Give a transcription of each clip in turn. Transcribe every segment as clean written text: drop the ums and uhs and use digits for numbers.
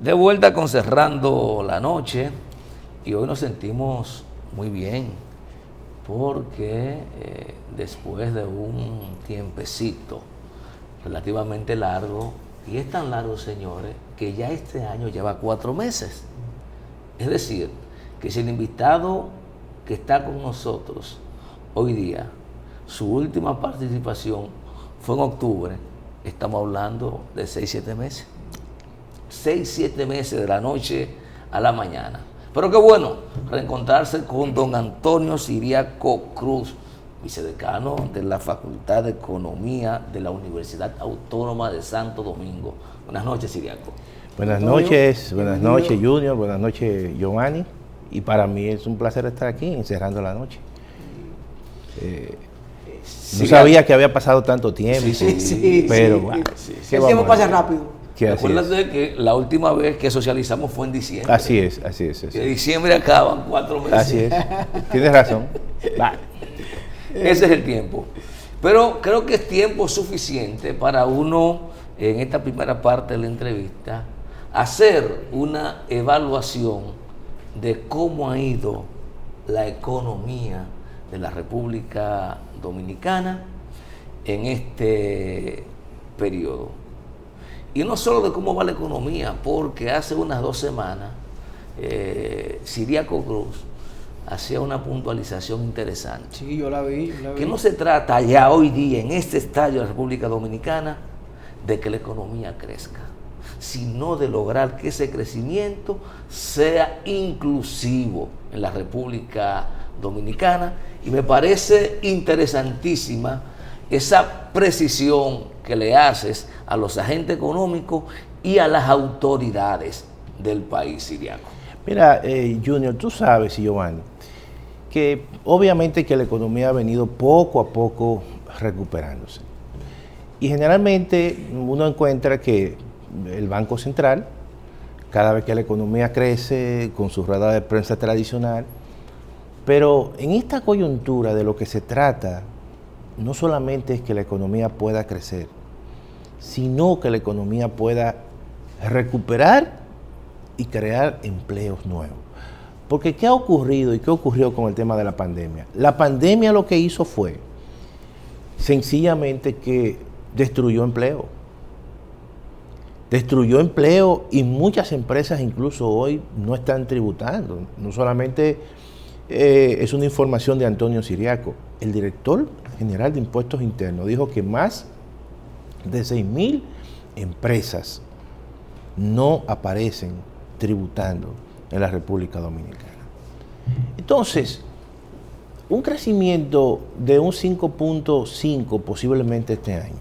De vuelta con Cerrando la Noche, y hoy nos sentimos muy bien porque después de un tiempecito relativamente largo, y es tan largo, señores, que ya este año lleva 4 meses. Es decir, que si el invitado que está con nosotros hoy día, su última participación fue en octubre, estamos hablando de 6-7 meses. 6-7 meses de la noche a la mañana. Pero qué bueno reencontrarse con don Antonio Siriaco Cruz, vicedecano de la Facultad de Economía de la Universidad Autónoma de Santo Domingo. Buenas noches, Siriaco. Buenas noches Junior, buenas noches Giovanni, y para mí es un placer estar aquí en Cerrando la Noche. No sabía que había pasado tanto tiempo, pero bueno, el tiempo pasa rápido. Acuérdate que la última vez que socializamos fue en diciembre. Así es. De diciembre acaban 4 meses. Así es, tienes razón. Ese es el tiempo. Pero creo que es tiempo suficiente para uno, en esta primera parte de la entrevista, hacer una evaluación de cómo ha ido la economía de la República Dominicana en este periodo. Y no solo de cómo va la economía, porque hace unas 2 semanas Siriaco Cruz hacía una puntualización interesante. Sí, yo la vi. Que no se trata ya hoy día, en este estadio de la República Dominicana, de que la economía crezca, sino de lograr que ese crecimiento sea inclusivo en la República Dominicana. Y me parece interesantísima esa precisión que le haces a los agentes económicos y a las autoridades del país, Siriaco. Mira, Junior, tú sabes, Giovanni, que obviamente que la economía ha venido poco a poco recuperándose. Y generalmente uno encuentra que el Banco Central, cada vez que la economía crece, con su rueda de prensa tradicional, pero en esta coyuntura de lo que se trata, no solamente es que la economía pueda crecer, sino que la economía pueda recuperar y crear empleos nuevos. Porque ¿qué ha ocurrido y qué ocurrió con el tema de la pandemia? La pandemia lo que hizo fue sencillamente que destruyó empleo. Destruyó empleo y muchas empresas incluso hoy no están tributando. No solamente es una información de Antonio Siriaco. El director general de Impuestos Internos dijo que más de 6,000 empresas no aparecen tributando en la República Dominicana. Entonces, un crecimiento de un 5.5 posiblemente este año,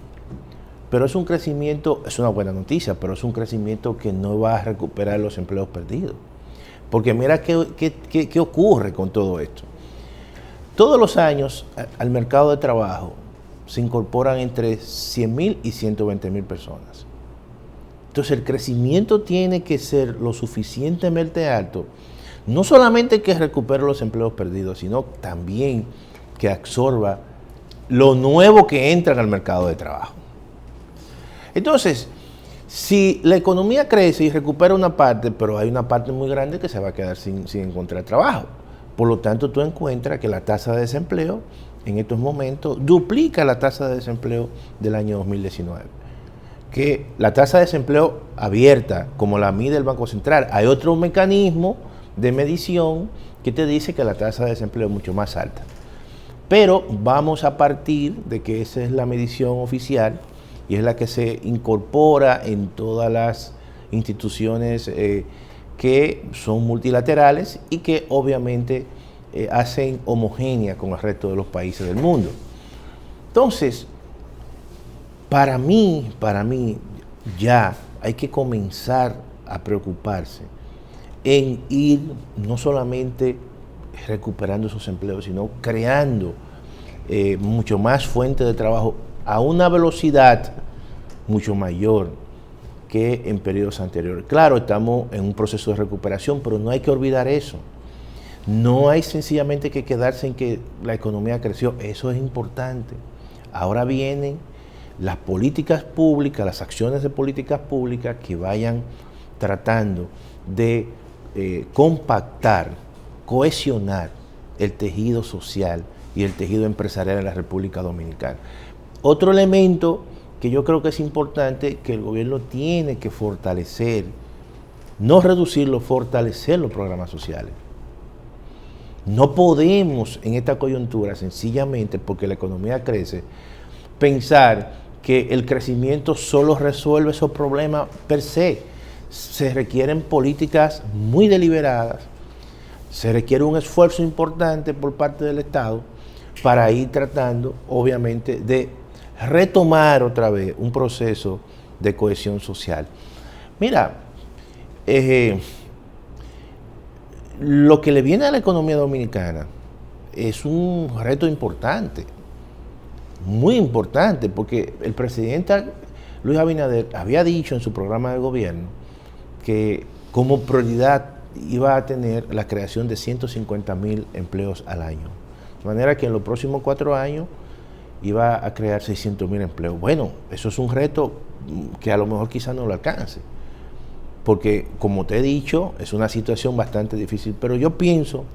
pero es un crecimiento, es una buena noticia, pero es un crecimiento que no va a recuperar los empleos perdidos. Porque mira qué ocurre con todo esto. Todos los años al mercado de trabajo se incorporan entre 100,000 y 120,000 personas. Entonces el crecimiento tiene que ser lo suficientemente alto, no solamente que recupere los empleos perdidos, sino también que absorba lo nuevo que entra al mercado de trabajo. Entonces, si la economía crece y recupera una parte, pero hay una parte muy grande que se va a quedar sin encontrar trabajo. Por lo tanto, tú encuentras que la tasa de desempleo en estos momentos duplica la tasa de desempleo del año 2019. Que la tasa de desempleo abierta, como la mide el Banco Central, hay otro mecanismo de medición que te dice que la tasa de desempleo es mucho más alta. Pero vamos a partir de que esa es la medición oficial y es la que se incorpora en todas las instituciones que son multilaterales y que obviamente hacen homogénea con el resto de los países del mundo. Entonces, para mí ya hay que comenzar a preocuparse en ir no solamente recuperando esos empleos, sino creando mucho más fuentes de trabajo a una velocidad mucho mayor que en periodos anteriores. Claro, estamos en un proceso de recuperación, pero no hay que olvidar eso. No hay sencillamente que quedarse en que la economía creció, eso es importante. Ahora vienen las políticas públicas, las acciones de políticas públicas que vayan tratando de compactar, cohesionar el tejido social y el tejido empresarial en la República Dominicana. Otro elemento que yo creo que es importante, que el gobierno tiene que fortalecer, no reducirlo, fortalecer los programas sociales. No podemos en esta coyuntura, sencillamente porque la economía crece, pensar que el crecimiento solo resuelve esos problemas per se. Se requieren políticas muy deliberadas, se requiere un esfuerzo importante por parte del Estado para ir tratando, obviamente, de retomar otra vez un proceso de cohesión social. Mira, lo que le viene a la economía dominicana es un reto importante, muy importante, porque el presidente Luis Abinader había dicho en su programa de gobierno que como prioridad iba a tener la creación de 150,000 empleos al año. De manera que en los próximos 4 años iba a crear 600,000 empleos. Bueno, eso es un reto que a lo mejor quizás no lo alcance, porque como te he dicho, es una situación bastante difícil, pero yo pienso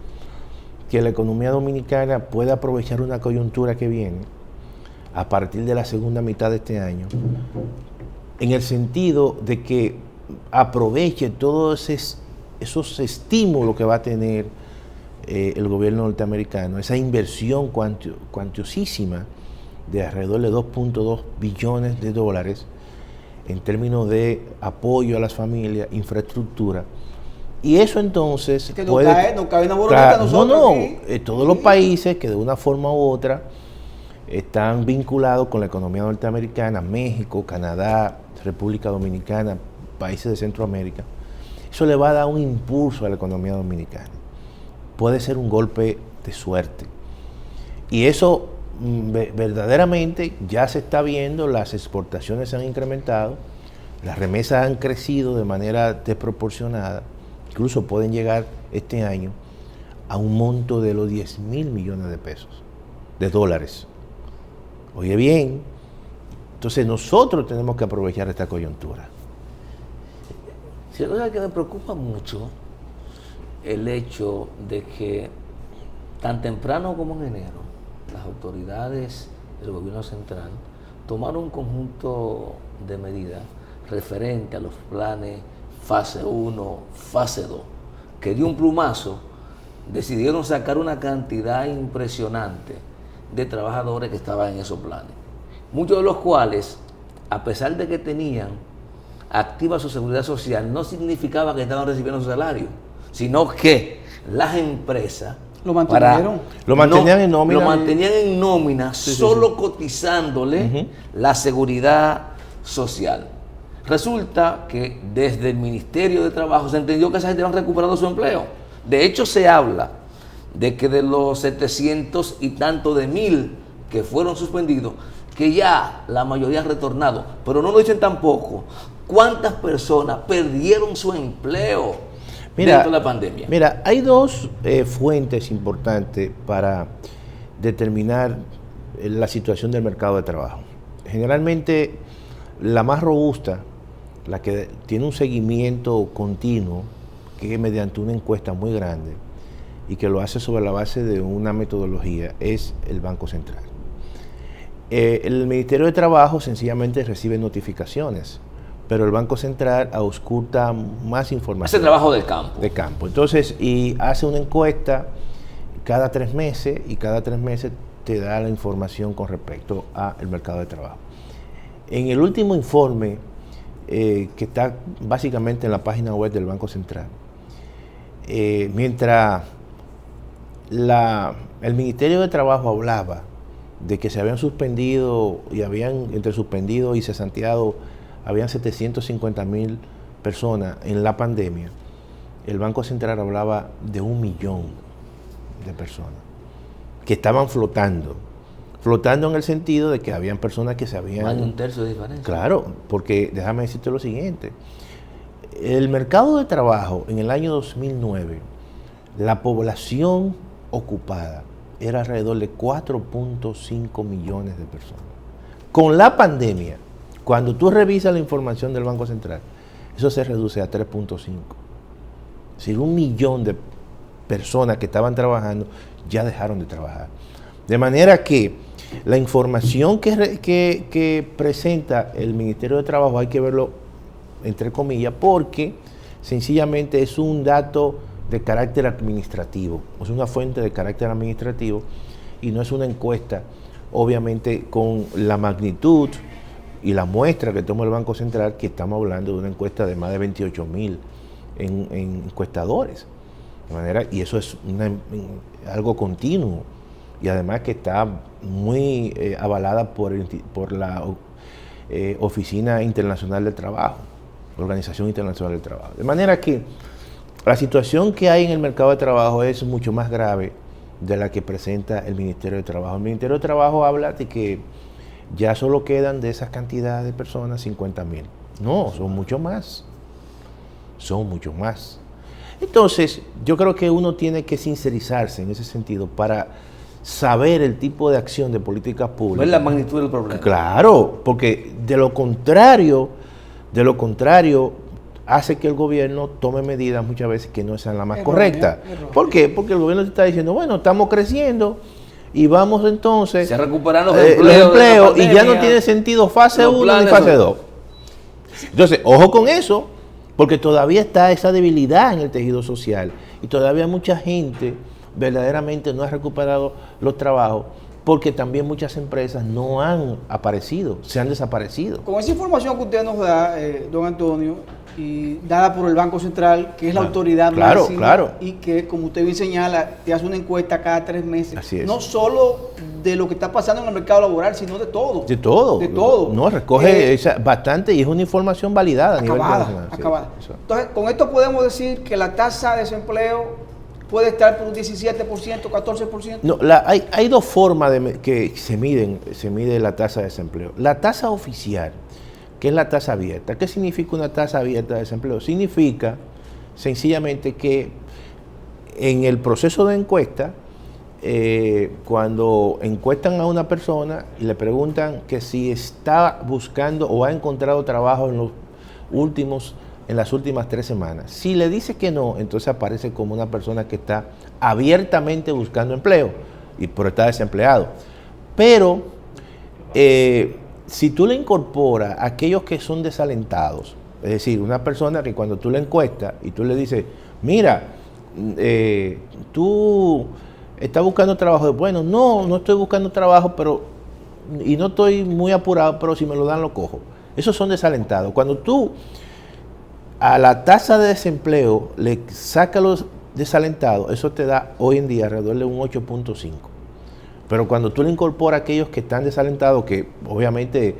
que la economía dominicana puede aprovechar una coyuntura que viene a partir de la segunda mitad de este año, en el sentido de que aproveche todos esos estímulos que va a tener el gobierno norteamericano, esa inversión cuantiosísima de alrededor de 2.2 billones de dólares en términos de apoyo a las familias, infraestructura. Y eso entonces que no cae una boronita nosotros todos los países que de una forma u otra están vinculados con la economía norteamericana, México, Canadá, República Dominicana, países de Centroamérica, eso le va a dar un impulso a la economía dominicana. Puede ser un golpe de suerte. Y eso verdaderamente ya se está viendo, las exportaciones se han incrementado, las remesas han crecido de manera desproporcionada, incluso pueden llegar este año a un monto de los 10,000 millones de pesos, de dólares. Oye bien, entonces nosotros tenemos que aprovechar esta coyuntura. Si algo que me preocupa mucho el hecho de que tan temprano como en enero las autoridades del gobierno central tomaron un conjunto de medidas referente a los planes fase 1, fase 2, que de un plumazo decidieron sacar una cantidad impresionante de trabajadores que estaban en esos planes, muchos de los cuales, a pesar de que tenían activa su seguridad social, no significaba que estaban recibiendo su salario, sino que las empresas lo mantenieron. Lo mantenían en nómina. Lo mantenían en nómina, sí, solo sí, cotizándole la seguridad social. Resulta que desde el Ministerio de Trabajo se entendió que esa gente habían recuperado su empleo. De hecho, se habla de que de los 700 y tanto de 1,000 que fueron suspendidos, que ya la mayoría han retornado, pero no nos dicen tampoco cuántas personas perdieron su empleo dentro de la pandemia. Mira, hay dos fuentes importantes para determinar la situación del mercado de trabajo. Generalmente, la más robusta, la que tiene un seguimiento continuo, que es mediante una encuesta muy grande y que lo hace sobre la base de una metodología, es el Banco Central. El Ministerio de Trabajo sencillamente recibe notificaciones, pero el Banco Central ausculta más información. Hace trabajo de campo. De campo. Entonces, y hace una encuesta cada 3 meses, y cada 3 meses te da la información con respecto al mercado de trabajo. En el último informe, que está básicamente en la página web del Banco Central, mientras el Ministerio de Trabajo hablaba de que se habían suspendido, y habían entre suspendidos y cesanteados, habían 750,000 personas en la pandemia, el Banco Central hablaba de 1 millón de personas que estaban flotando en el sentido de que habían personas que se habían... Más de un tercio de diferencia. Claro, porque déjame decirte lo siguiente, el mercado de trabajo en el año 2009, la población ocupada era alrededor de 4.5 millones de personas. Con la pandemia, cuando tú revisas la información del Banco Central, eso se reduce a 3.5. Es decir, 1 millón de personas que estaban trabajando ya dejaron de trabajar. De manera que la información que presenta el Ministerio de Trabajo hay que verlo entre comillas, porque sencillamente es un dato de carácter administrativo, es una fuente de carácter administrativo y no es una encuesta, obviamente con la magnitud y la muestra que toma el Banco Central, que estamos hablando de una encuesta de más de 28,000 en encuestadores. De manera, y eso es algo continuo y además que está muy avalada por la Oficina Internacional del Trabajo, Organización Internacional del Trabajo. De manera que la situación que hay en el mercado de trabajo es mucho más grave de la que presenta el Ministerio de Trabajo. El Ministerio de Trabajo habla de que ya solo quedan de esas cantidades de personas 50,000. No, son mucho más. Son mucho más. Entonces, yo creo que uno tiene que sincerizarse en ese sentido para saber el tipo de acción de políticas públicas. ¿Cuál es la magnitud del problema? Claro, porque de lo contrario, hace que el gobierno tome medidas muchas veces que no sean las más correctas. ¿Por qué? Porque el gobierno te está diciendo, bueno, estamos creciendo y vamos entonces... Se recuperan los empleos y ya no tiene sentido fase 1 ni fase 2. Entonces, ojo con eso, porque todavía está esa debilidad en el tejido social y todavía mucha gente verdaderamente no ha recuperado los trabajos, porque también muchas empresas no han aparecido, se han desaparecido. Con esa información que usted nos da, don Antonio, y dada por el Banco Central, que es la autoridad máxima, y que, como usted bien señala, te hace una encuesta cada 3 meses. Así es. No solo de lo que está pasando en el mercado laboral, sino de todo. De todo. De todo. No, recoge bastante y es una información validada. Acabada. Entonces, con esto podemos decir que la tasa de desempleo puede estar por un 17%, 14%. No, hay dos formas que se mide la tasa de desempleo. La tasa oficial, que es la tasa abierta. ¿Qué significa una tasa abierta de desempleo? Significa sencillamente que en el proceso de encuesta, cuando encuestan a una persona y le preguntan que si está buscando o ha encontrado trabajo en las últimas 3 semanas. Si le dice que no, entonces aparece como una persona que está abiertamente buscando empleo, pero está desempleado. Pero si tú le incorporas a aquellos que son desalentados, es decir, una persona que cuando tú le encuestas y tú le dices, mira, tú estás buscando trabajo, bueno, no estoy buscando trabajo, y no estoy muy apurado, pero si me lo dan lo cojo. Esos son desalentados. Cuando tú a la tasa de desempleo le saca los desalentados, eso te da hoy en día alrededor de un 8.5. Pero cuando tú le incorporas a aquellos que están desalentados, que obviamente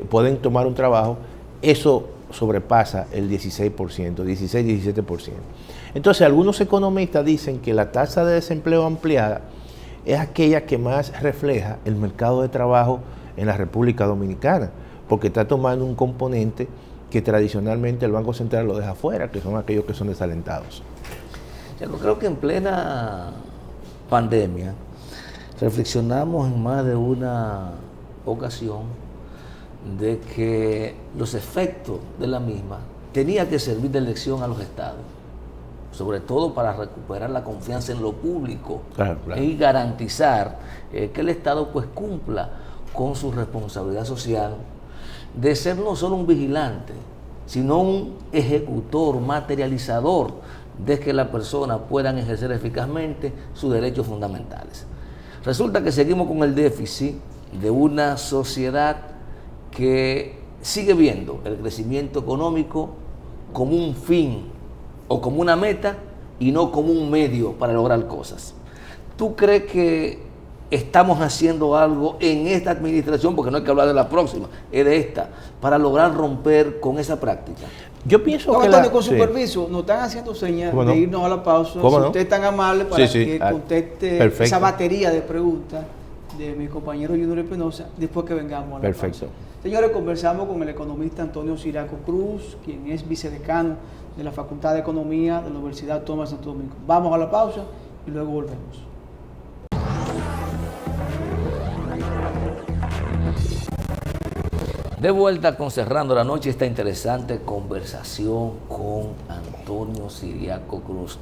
pueden tomar un trabajo, eso sobrepasa el 16%, 16-17%. Entonces, algunos economistas dicen que la tasa de desempleo ampliada es aquella que más refleja el mercado de trabajo en la República Dominicana, porque está tomando un componente que tradicionalmente el Banco Central lo deja fuera, que son aquellos que son desalentados. Yo creo que en plena pandemia reflexionamos en más de una ocasión de que los efectos de la misma tenía que servir de lección a los estados, sobre todo para recuperar la confianza en lo público, claro. Y garantizar que el Estado pues cumpla con su responsabilidad social de ser no solo un vigilante, sino un ejecutor, materializador de que las personas puedan ejercer eficazmente sus derechos fundamentales. Resulta que seguimos con el déficit de una sociedad que sigue viendo el crecimiento económico como un fin o como una meta y no como un medio para lograr cosas. ¿Tú crees que estamos haciendo algo en esta administración, porque no hay que hablar de la próxima, es de esta, para lograr romper con esa práctica? Yo pienso que con su permiso, nos están haciendo señas de irnos a la pausa. Si usted es tan amable para que conteste esa batería de preguntas de mi compañero Junior Espinosa, después que vengamos a la pausa. Señores, conversamos con el economista Antonio Ciriaco Cruz, quien es vicedecano de la Facultad de Economía de la Universidad Autónoma de Santo Domingo. Vamos a la pausa y luego volvemos. De vuelta con Cerrando la Noche, esta interesante conversación con Antonio Ciriaco Cruz.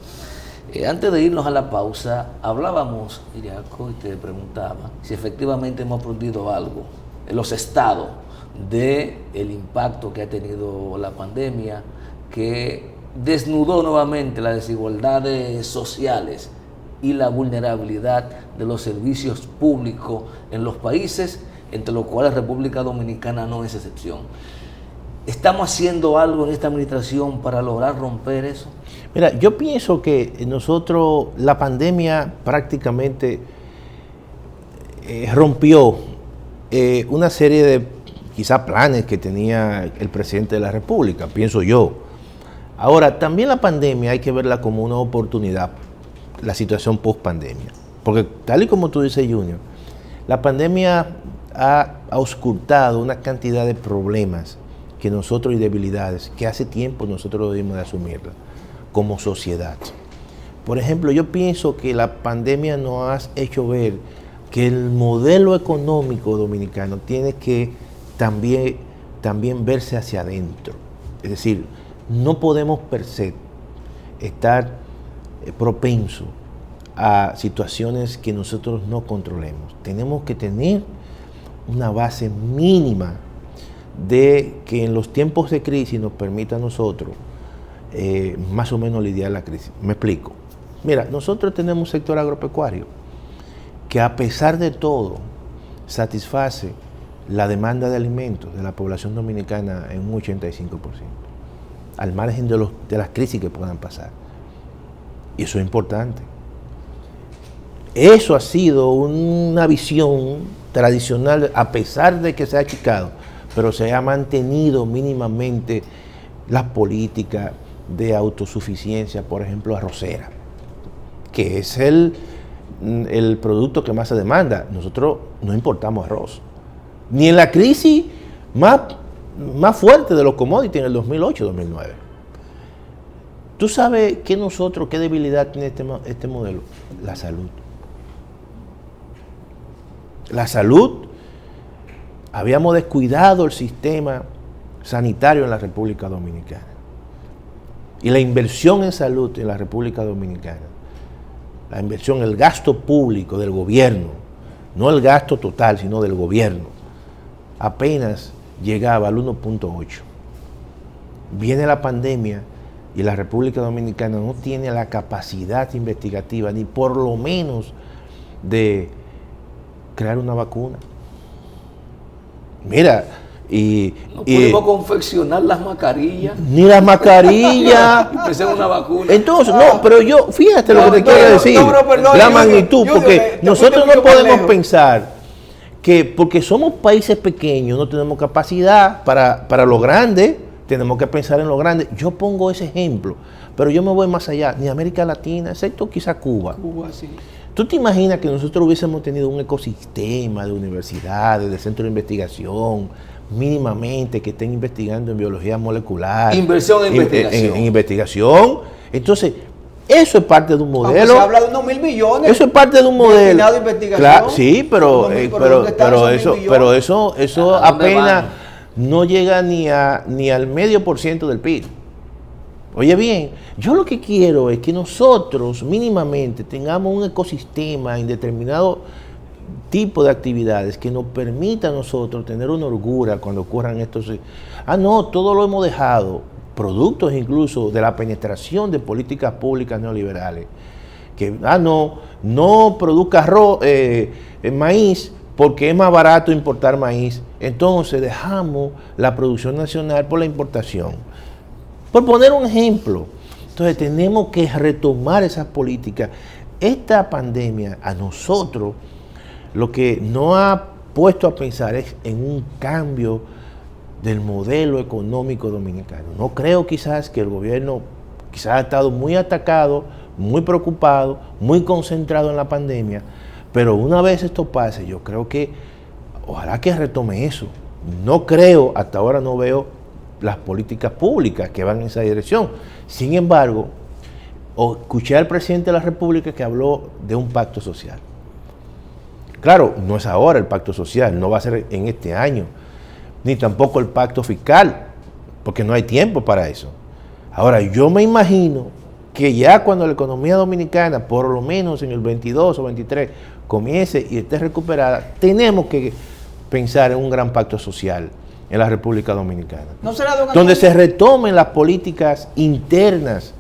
Antes de irnos a la pausa, hablábamos, Ciriaco, y te preguntaba si efectivamente hemos aprendido algo en los estados del impacto que ha tenido la pandemia, que desnudó nuevamente las desigualdades sociales y la vulnerabilidad de los servicios públicos en los países, entre los cuales República Dominicana no es excepción. ¿Estamos haciendo algo en esta administración para lograr romper eso? Mira, yo pienso que nosotros, la pandemia prácticamente rompió una serie de quizás planes que tenía el presidente de la República, pienso yo. Ahora, también la pandemia hay que verla como una oportunidad, la situación post-pandemia. Porque tal y como tú dices, Junior, la pandemia ha auscultado una cantidad de problemas que nosotros y debilidades que hace tiempo nosotros debimos de asumirla como sociedad. Por ejemplo, yo pienso que la pandemia nos ha hecho ver que el modelo económico dominicano tiene que también verse hacia adentro. Es decir, no podemos per se estar propensos a situaciones que nosotros no controlemos. Tenemos que tener una base mínima de que en los tiempos de crisis nos permita a nosotros más o menos lidiar la crisis. Me explico. Mira, nosotros tenemos un sector agropecuario que a pesar de todo satisface la demanda de alimentos de la población dominicana en un 85%, al margen de las crisis que puedan pasar. Y eso es importante. Eso ha sido una visión tradicional, a pesar de que se ha achicado, pero se ha mantenido mínimamente las políticas de autosuficiencia, por ejemplo, arrocera, que es el producto que más se demanda. Nosotros no importamos arroz. Ni en la crisis más fuerte de los commodities en el 2008-2009. ¿Tú sabes qué debilidad tiene este modelo? La salud. La salud, habíamos descuidado el sistema sanitario en la República Dominicana. Y la inversión en salud en la República Dominicana, la inversión, el gasto público del gobierno, no el gasto total, sino del gobierno, apenas llegaba al 1.8. Viene la pandemia y la República Dominicana no tiene la capacidad investigativa, ni por lo menos de crear una vacuna. Mira, no pudimos confeccionar las mascarillas. Ni las mascarillas. Empecé una vacuna. Entonces, no, pero yo, fíjate lo que te quiero decir. Perdón, la magnitud, porque nosotros no podemos pensar que porque somos países pequeños no tenemos capacidad para lo grande, tenemos que pensar en lo grande. Yo pongo ese ejemplo, pero yo me voy más allá, ni América Latina, excepto quizá Cuba. Cuba, sí. ¿Tú te imaginas que nosotros hubiésemos tenido un ecosistema de universidades, de centros de investigación, mínimamente, que estén investigando en biología molecular? Inversión en investigación. En investigación. Entonces, eso es parte de un modelo. Se habla de unos 1.000 millones. Eso es parte de un modelo. De investigación. Claro, sí, pero eso apenas no llega ni al 0.5% del PIB. Oye bien, yo lo que quiero es que nosotros mínimamente tengamos un ecosistema en determinado tipo de actividades que nos permita a nosotros tener una holgura cuando ocurran estos... no, todo lo hemos dejado, productos incluso de la penetración de políticas públicas neoliberales, que, no produzca maíz porque es más barato importar maíz, entonces dejamos la producción nacional por la importación. Por poner un ejemplo, entonces tenemos que retomar esas políticas. Esta pandemia a nosotros lo que nos ha puesto a pensar es en un cambio del modelo económico dominicano. No creo quizás que el gobierno quizás ha estado muy atacado, muy preocupado, muy concentrado en la pandemia, pero una vez esto pase, yo creo que ojalá que retome eso. No creo, hasta ahora no veo las políticas públicas que van en esa dirección. Sin embargo, escuché al presidente de la República que habló de un pacto social. Claro, no es ahora el pacto social, no va a ser en este año, ni tampoco el pacto fiscal, porque no hay tiempo para eso. Ahora, yo me imagino que ya cuando la economía dominicana, por lo menos en el 22 o 23, comience y esté recuperada, tenemos que pensar en un gran pacto social en la República Dominicana, donde se retomen las políticas internas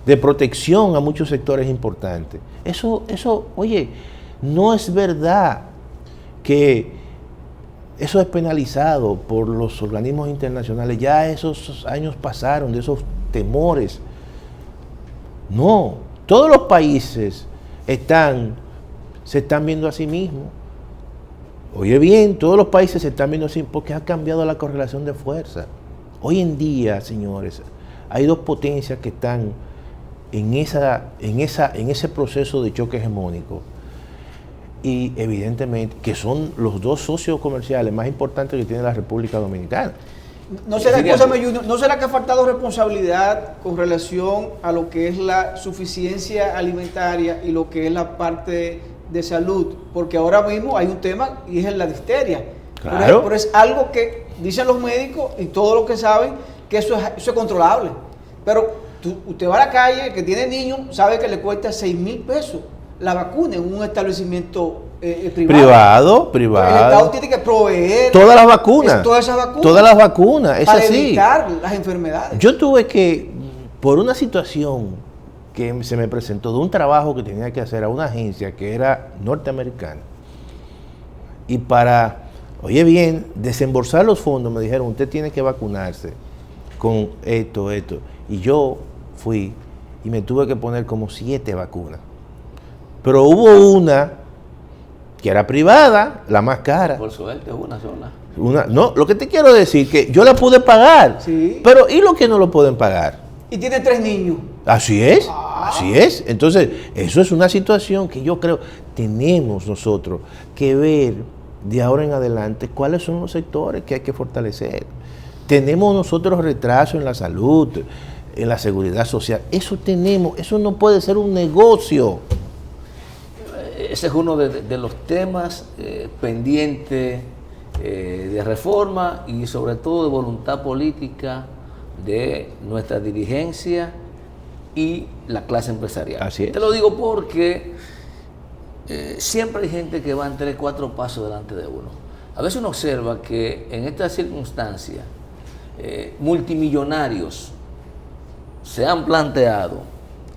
de protección a muchos sectores importantes. Eso, oye, no es verdad que eso es penalizado por los organismos internacionales. Ya esos años pasaron de esos temores. No, todos los países se están viendo a sí mismos. Oye bien, todos los países se están viendo así porque ha cambiado la correlación de fuerza. Hoy en día, señores, hay dos potencias que están en ese proceso de choque hegemónico. Y evidentemente que son los dos socios comerciales más importantes que tiene la República Dominicana. ¿No será que ha faltado responsabilidad con relación a lo que es la suficiencia alimentaria y lo que es la parte de salud? Porque ahora mismo hay un tema y es la difteria. Claro. Pero es algo que dicen los médicos y todos los que saben que eso es controlable. Pero usted va a la calle, que tiene niños, sabe que le cuesta 6,000 pesos la vacuna en un establecimiento privado. Privado. El Estado tiene que proveer todas las vacunas. Todas las vacunas, es para así. evitar las enfermedades. Yo tuve que, por una situación que se me presentó de un trabajo que tenía que hacer a una agencia que era norteamericana, y para, oye bien, desembolsar los fondos me dijeron, usted tiene que vacunarse con esto. Y yo fui y me tuve que poner como 7 vacunas. Pero hubo una que era privada, la más cara. Por suerte, una sola. No, lo que te quiero decir que yo la pude pagar. Sí. Pero ¿y los que no lo pueden pagar? Y tiene 3 niños. Así es, así es. Entonces, eso es una situación que yo creo tenemos nosotros que ver de ahora en adelante cuáles son los sectores que hay que fortalecer. Tenemos nosotros retraso en la salud, en la seguridad social. Eso no puede ser un negocio. Ese es uno de los temas pendientes de reforma y sobre todo de voluntad política de nuestra dirigencia y la clase empresarial. Así es. Te lo digo porque siempre hay gente que va en 3, 4 pasos delante de uno. A veces uno observa que en estas circunstancias multimillonarios se han planteado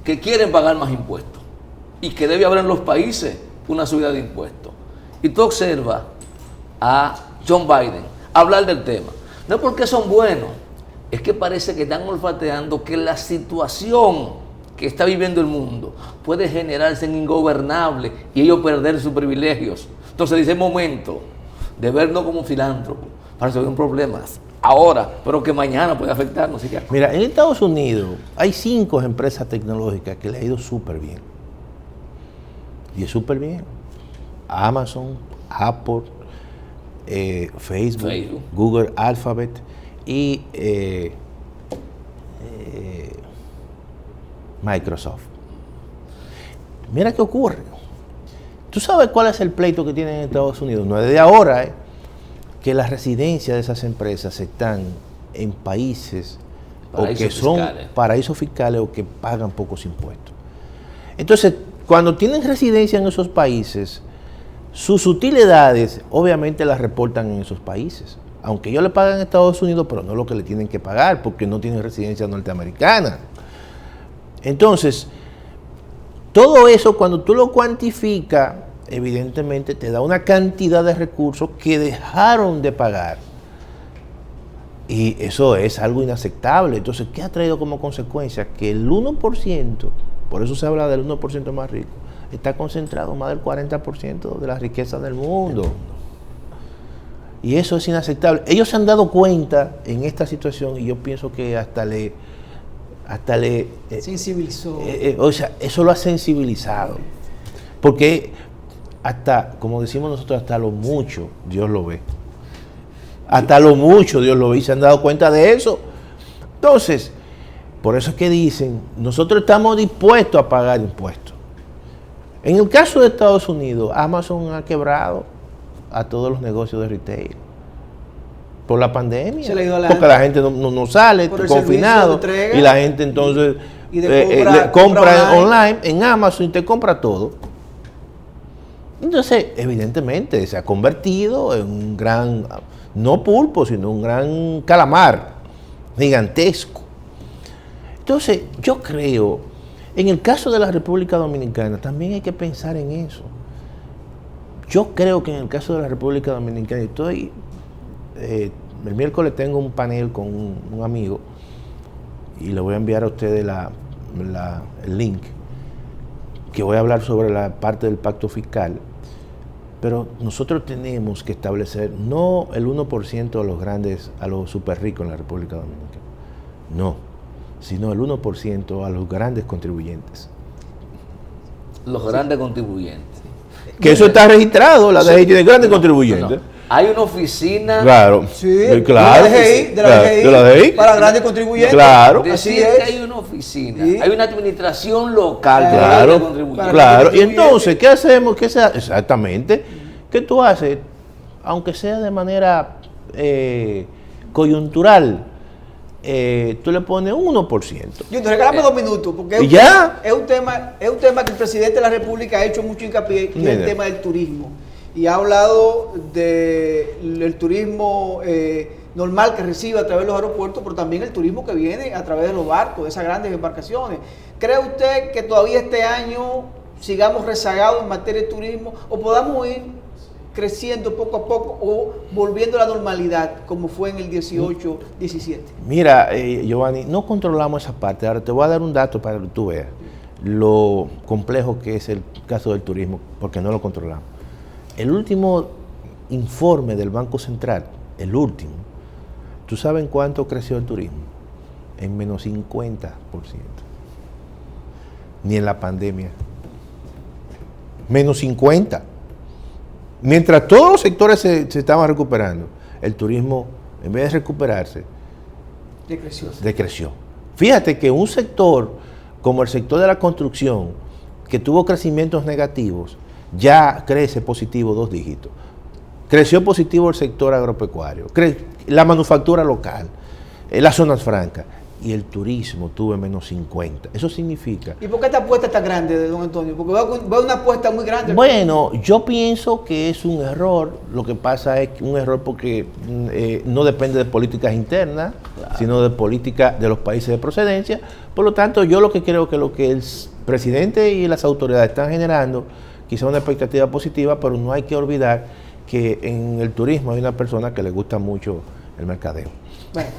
que quieren pagar más impuestos y que debe haber en los países una subida de impuestos. Y tú observas a John Biden hablar del tema. No es porque son buenos, es que parece que están olfateando que la situación que está viviendo el mundo puede generarse en ingobernable y ellos perder sus privilegios. Entonces dice, momento de vernos como filántropos para resolver problemas ahora, pero que mañana puede afectarnos. Mira, en Estados Unidos hay 5 empresas tecnológicas que le ha ido súper bien. Y es súper bien. Amazon, Apple, Facebook, Google, Alphabet y Microsoft. Mira qué ocurre. ¿Tú sabes cuál es el pleito que tienen en Estados Unidos? No es de ahora, que las residencias de esas empresas están en países o que son paraísos fiscales o que pagan pocos impuestos. Entonces, cuando tienen residencia en esos países, sus utilidades obviamente las reportan en esos países. Aunque ellos le pagan a Estados Unidos, pero no lo que le tienen que pagar porque no tienen residencia norteamericana. Entonces, todo eso cuando tú lo cuantificas, evidentemente te da una cantidad de recursos que dejaron de pagar. Y eso es algo inaceptable. Entonces, ¿qué ha traído como consecuencia? Que el 1%, por eso se habla del 1% más rico, está concentrado más del 40% de la riqueza del mundo. Y eso es inaceptable. Ellos se han dado cuenta en esta situación y yo pienso que hasta le sensibilizó. O sea, eso lo ha sensibilizado. Porque hasta, como decimos nosotros, hasta lo mucho Dios lo ve. Hasta lo mucho Dios lo ve y se han dado cuenta de eso. Entonces, por eso es que dicen, nosotros estamos dispuestos a pagar impuestos. En el caso de Estados Unidos, Amazon ha quebrado a todos los negocios de retail. por la pandemia. Porque la gente no sale, confinado, y la gente entonces compra online, en Amazon, y te compra todo. Entonces, evidentemente, se ha convertido en un gran, no pulpo, sino un gran calamar gigantesco. Entonces, yo creo, en el caso de la República Dominicana, también hay que pensar en eso. Yo creo que en el caso de la República Dominicana, el miércoles tengo un panel con un amigo y le voy a enviar a ustedes el link, que voy a hablar sobre la parte del pacto fiscal. Pero nosotros tenemos que establecer no el 1% a los grandes, a los super ricos en la República Dominicana, no, sino el 1% a los grandes contribuyentes. Los grandes contribuyentes. Que eso está registrado, la DGI tiene grandes contribuyentes. No. Hay una oficina. Claro. Sí, claro. De la DGI para grandes contribuyentes. Claro. Así es. Que hay una oficina. Sí. Hay una administración local. Claro. Y entonces, ¿qué hacemos? Exactamente. ¿Qué tú haces? Aunque sea de manera coyuntural, tú le pones un 1%. Yo te regalame 2 minutos, porque es un tema que el presidente de la República ha hecho mucho hincapié, que es el tema del turismo. Y ha hablado del turismo normal que recibe a través de los aeropuertos, pero también el turismo que viene a través de los barcos, de esas grandes embarcaciones. ¿Cree usted que todavía este año sigamos rezagados en materia de turismo o podamos ir creciendo poco a poco o volviendo a la normalidad como fue en el 18-17? Mira, Giovanni, no controlamos esa parte. Ahora te voy a dar un dato para que tú veas lo complejo que es el caso del turismo, porque no lo controlamos. El último informe del Banco Central, el último, ¿tú sabes en cuánto creció el turismo? En menos 50%. Ni en la pandemia. Menos 50%. Mientras todos los sectores se estaban recuperando, el turismo, en vez de recuperarse, decreció. Fíjate que un sector como el sector de la construcción, que tuvo crecimientos negativos, ya crece positivo 2 dígitos. Creció positivo el sector agropecuario, la manufactura local, las zonas francas, y el turismo tuvo menos 50. Eso significa... ¿Y por qué esta apuesta está grande, don Antonio? Porque veo una apuesta muy grande. Bueno, yo pienso que es un error. Lo que pasa es que un error porque no depende de políticas internas, claro, sino de políticas de los países de procedencia. Por lo tanto, yo lo que creo que lo que el presidente y las autoridades están generando, quizá una expectativa positiva, pero no hay que olvidar que en el turismo hay una persona que le gusta mucho el mercadeo. Bueno.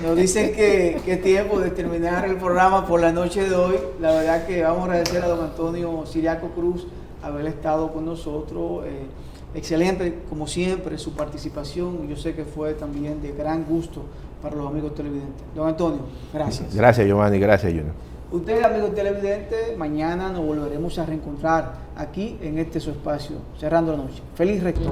Nos dicen que es tiempo de terminar el programa por la noche de hoy. La verdad que vamos a agradecer a don Antonio Ciriaco Cruz haber estado con nosotros. Excelente, como siempre, su participación. Yo sé que fue también de gran gusto para los amigos televidentes. Don Antonio, gracias. Gracias, Giovanni. Gracias, Junior. Ustedes, amigos televidentes, mañana nos volveremos a reencontrar aquí en este su espacio, Cerrando la Noche. Feliz resto.